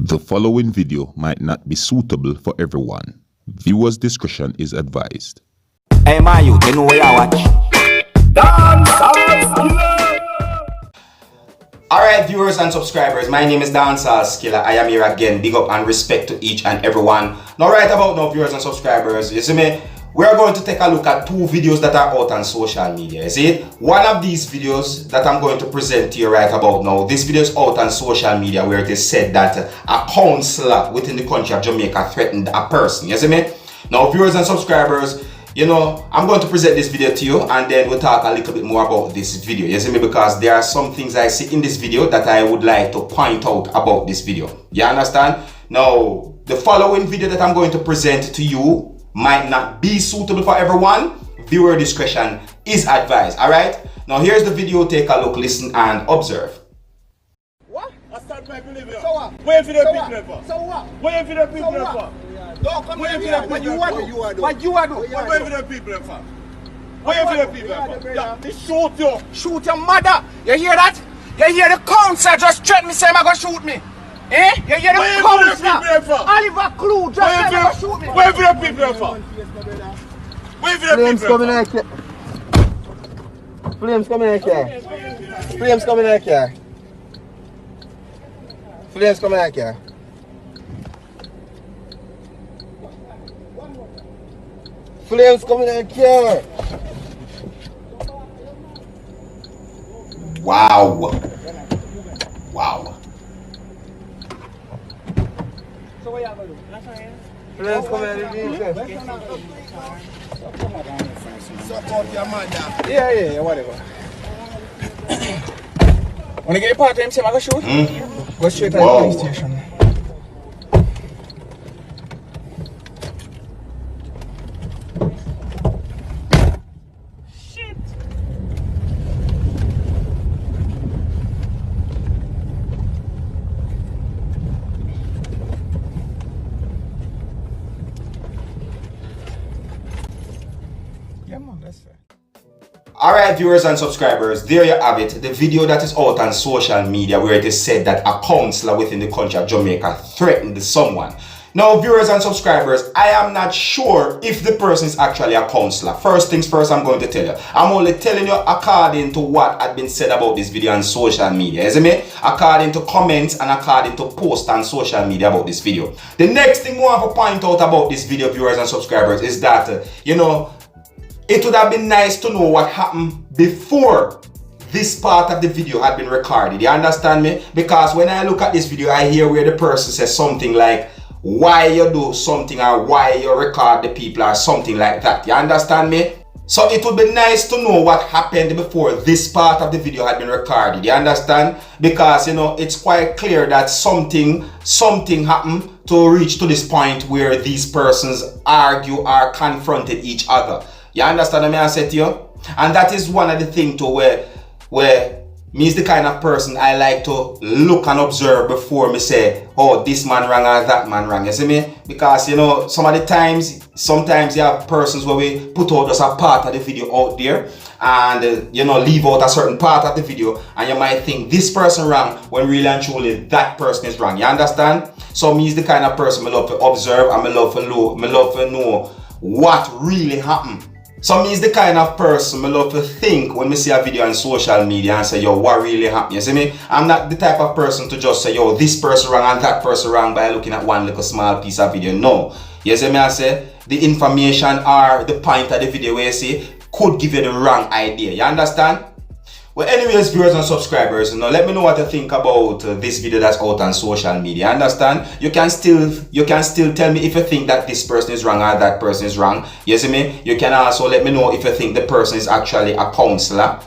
The following video might not be suitable for everyone. Viewers' discretion is advised. Hey man, you know where I watch? Dancehall. Alright viewers and subscribers, my name is Dancehall. I am here again. Big up and respect to each and everyone. Now right about now viewers and subscribers, you see me? We are going to take a look at two videos that are out on social media. You see? One of these videos that I'm going to present to you right about now, this video is out on social media where it is said that a councillor within the country of Jamaica threatened a person. You see me? Now viewers and subscribers, you know, I'm going to present this video to you and then we'll talk a little bit more about this video. You see me? Because there are some things I see in this video that I would like to point out about this video. You understand? Now, the following video that I'm going to present to you might not be suitable for everyone. Viewer discretion is advised. Alright? Now here's the video. Take a look, listen and observe. What? I start by believing. So what? Wait for the people. So what? Wait for the people. Don't come here. What you want to do? What you want to do? Wait for the people. Wait for the people. Yeah, they shoot you. Shoot your mother. You hear that? You hear the council just threaten me saying I'm going to shoot me. Eh? You hear the council? Oliver Clue just said I'm going to shoot me. Wait for the people. Wait for the Flames people. coming out here. Flames coming out here. Flames coming out here. Flames coming out here. Flames coming out here. Wow. Wow. Flames coming out here. Support your mother. Yeah, whatever. When you get a part time, say I'm going to shoot. Go straight to the Wow. police station. Yeah, man, that's fair. Alright viewers and subscribers, there you have it. The video that is out on social media where it is said that a councillor within the country of Jamaica threatened someone. Now viewers and subscribers, I am not sure if the person is actually a councillor. First things first, I'm going to tell you. I'm only telling you according to what had been said about this video on social media. You see me? According to comments and according to posts on social media about this video. The next thing I want to point out about this video, viewers and subscribers, is that, you know, it would have been nice to know what happened before this part of the video had been recorded. You understand me? Because when I look at this video, I hear where the person says something like, why you do something or why you record the people or something like that. You understand me? So it would be nice to know what happened before this part of the video had been recorded. You understand? Because, you know, it's quite clear that something happened to reach to this point where these persons argue or confronted each other. You understand what I said to you? And that is one of the things to where me is the kind of person I like to look and observe before me say, oh, this man wrong or that man wrong. You see me? Because, you know, sometimes you have persons where we put out just a part of the video out there and, you know, leave out a certain part of the video and you might think this person wrong when really and truly that person is wrong. You understand? So me is the kind of person I love to observe and I love to know what really happened. So me is the kind of person I love to think when me see a video on social media and say, yo, what really happened? You see me? I'm not the type of person to just say, yo, this person wrong and that person wrong by looking at one little small piece of video. No. You see me? I say the information or the point of the video where you see could give you the wrong idea. You understand? Well, anyways, viewers and subscribers, you know, let me know what you think about this video that's out on social media. Understand? You can still tell me if you think that this person is wrong or that person is wrong. You see me? You can also let me know if you think the person is actually a councillor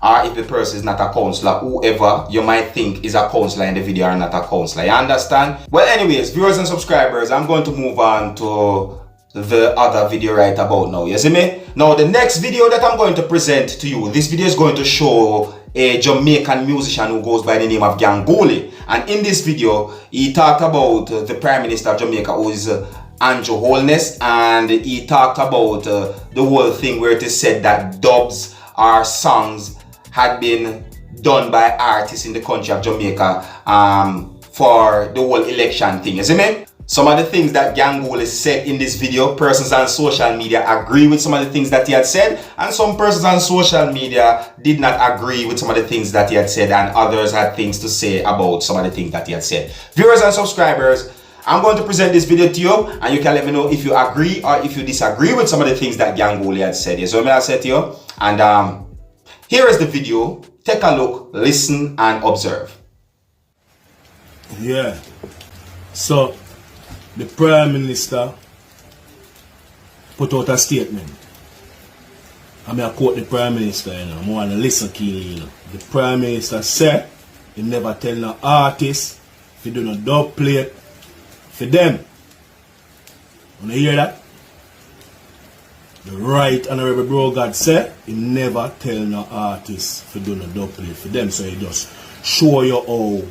or if the person is not a councillor, whoever you might think is a councillor in the video or not a councillor. You understand? Well, anyways, viewers and subscribers, I'm going to move on to the other video right about now. You see me? Now the next video that I'm going to present to you, this video is going to show a Jamaican musician who goes by the name of Gangoli, and in this video he talked about the Prime Minister of Jamaica, who is Andrew Holness, and he talked about the whole thing where it is said that dubs or songs had been done by artists in the country of Jamaica for the whole election thing, you see me? Some of the things that Gangoli said in this video, persons on social media agree with some of the things that he had said, and some persons on social media did not agree with some of the things that he had said, and others had things to say about some of the things that he had said. Viewers and subscribers, I'm going to present this video to you, and you can let me know if you agree or if you disagree with some of the things that Gangoli had said. So I'm going to say to you, and here is the video. Take a look, listen, and observe. Yeah. So the Prime Minister put out a statement. I mean, I quote the Prime Minister, you know. I want to listen keenly, you know. The Prime Minister said he never tell no artist if you do no dub plate for them. Wanna hear that? The Right Honorable Brogard said he never tell no artist if you do no dub plate for them. So he just show you how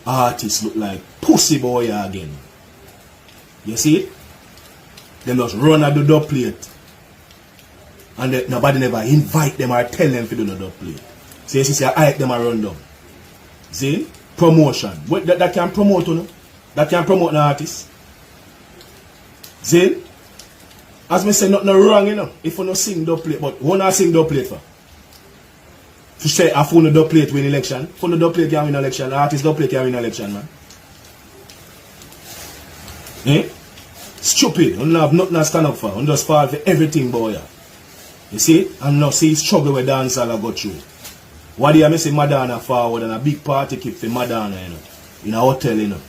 artists look like pussy boy again. You see it? Them just run at the dub plate. And nobody never invite them or tell them to do the dub plate. So you see, I hype them around them. See? Promotion. What, that can promote, you know? That can promote an artist. See? As me say, nothing wrong, you know? If you don't sing dub plate, but who not sing dub plate for? To say, I found a dub plate win election. Found a dub plate can win election. Artist dub plate can win election, man. Eh? Stupid. You don't have nothing to stand up for. You just fall for everything, boy. You see? And now see struggle with dancehall I got through. What do you say Madonna forward and a big party keep for Madonna, you know? In a hotel, you know.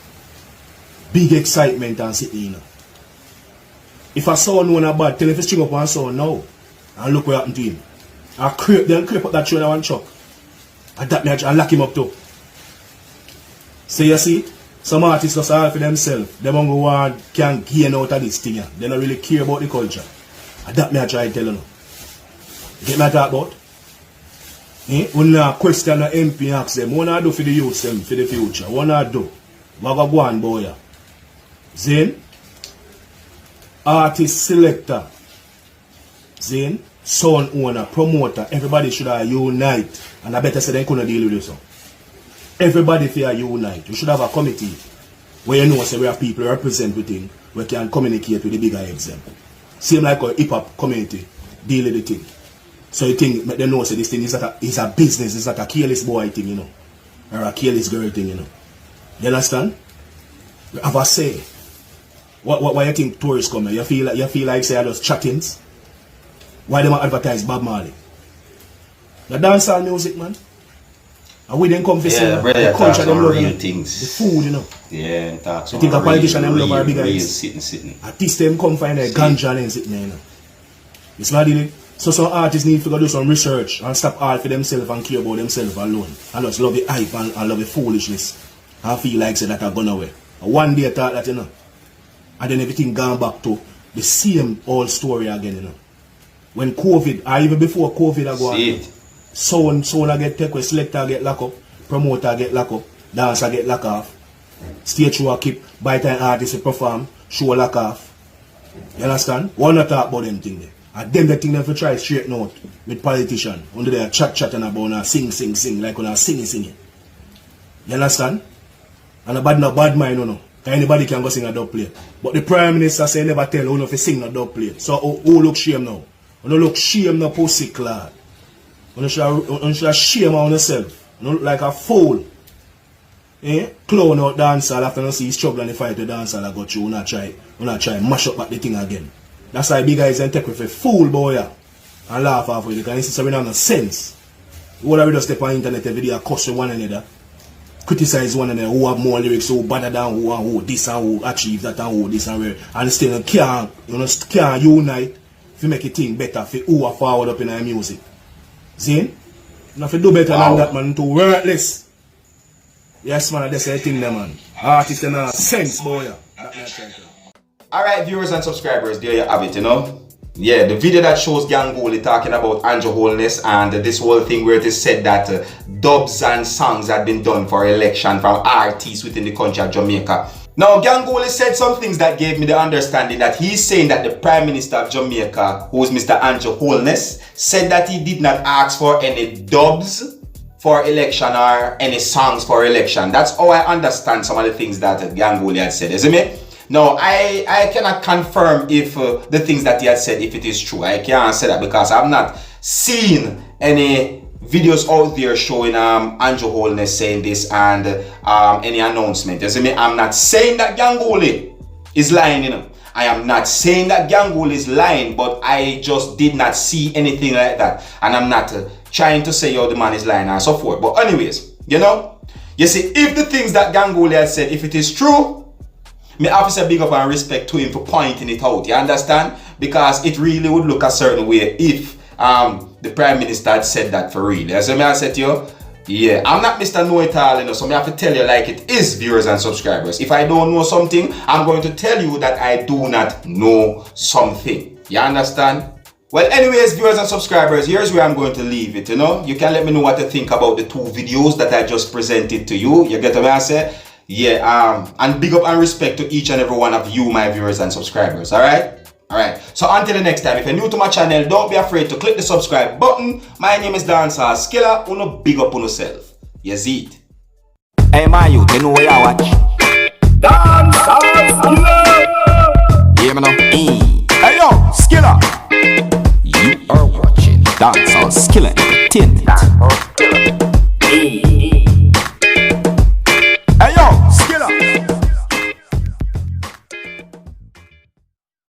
Big excitement and sitting, you know. If a son know bad, tell him to string up one son now. And look what happened to him. I creep up that train in one chuck. And that me I lock him up too. So you see? Some artists just all for themselves. They don't go on can gain out of this thing. They don't really care about the culture. And that me I try to tell you now. You get me talk about? When I question the MP ask them, what I do for the youth them for the future? What I do? What go on, boy? Then artist selector. Then sound owner, promoter, everybody should unite. And I better say they couldn't deal with this. Everybody fear unite. We should have a committee where you know say we have people represent within we can communicate with the bigger example. Same like a hip hop community deal with the thing. So you think make them know say this thing is a business, it's like a careless boy thing, you know. Or a careless girl thing, you know. You understand? We have a say. Why you think tourists come here? You feel like say I just chattings? Why them advertise Bob Marley? The dancehall music, man. And we then come to say the culture them love, real things. The food, you know. Yeah, and talk you think a politician them love our big guys. Sitting. At least them come find a ganja and sitting there, you know. It's not really. So some artists need to go do some research and stop all for themselves and care about themselves alone. And just love the hype and love the foolishness. And feel like say that are gone away. And one day I thought that, you know. And then everything gone back to the same old story again, you know. When COVID, or even before COVID I go on. Sound I get take, selector get lock up, promoter get lock up, dancer get lock off, stage show keep, by time artists perform, show lock off. You understand? We not talk about them thing there. And them the thing them to try straighten out with politicians. Under there chatting about sing, like when singing. You understand? And a bad mind, you know. Anybody can go sing a dub plate. But the Prime Minister say never tell who to sing a dub plate. So who look shame now? Who look shame now pussy clad? You should shame on yourself. You look like a fool. Clown out dancehall after you see struggle and the fight with dancehall I got you. You not try mash up back the thing again. That's why big guys and take with a fool boy and laugh off with it. Because it's no sense. What are we just step on internet every day and cuss one another? Criticize one another who have more lyrics, who better than who this and who achieve that and who this and where. And still can't unite to make a thing better for who are forward up in our music. See? Now if you do better than that, man, too worthless. Yes, man, that's the thing there, man. Artists and sense, boy. Alright, viewers and subscribers, there you have it, you know. Yeah, the video that shows Gangoli talking about Andrew Holness and this whole thing where it is said that dubs and songs had been done for election from artists within the country of Jamaica. Now, Gangoli said some things that gave me the understanding that he's saying that the Prime Minister of Jamaica, who is Mr. Andrew Holness, said that he did not ask for any dubs for election or any songs for election. That's how I understand some of the things that Ganguly had said, isn't it? Now, I cannot confirm if the things that he had said, if it is true. I can't say that because I've not seen any videos out there showing Andrew Holness saying this and any announcement. You see me? I'm not saying that Ganguly is lying, you know. I am not saying that Ganguly is lying, but I just did not see anything like that. And I'm not trying to say, yo, the man is lying and so forth. But anyways, you know, you see, if the things that Ganguly has said, if it is true, me have to say big up and respect to him for pointing it out. You understand? Because it really would look a certain way if the Prime Minister had said that for real. You see me I said to you? Yeah, I'm not Mr. Know-it-all, you know, so I have to tell you like it is, viewers and subscribers. If I don't know something, I'm going to tell you that I do not know something. You understand? Well, anyways, viewers and subscribers, here's where I'm going to leave it, you know. You can let me know what you think about the two videos that I just presented to you. You get what I say? Yeah, and big up and respect to each and every one of you, my viewers and subscribers, alright? Alright, so until the next time, if you're new to my channel, don't be afraid to click the subscribe button. My name is Dancehall Skilla. Uno big up on yourself. You see it. Hey, my youth, you know where I watch. Dancehall.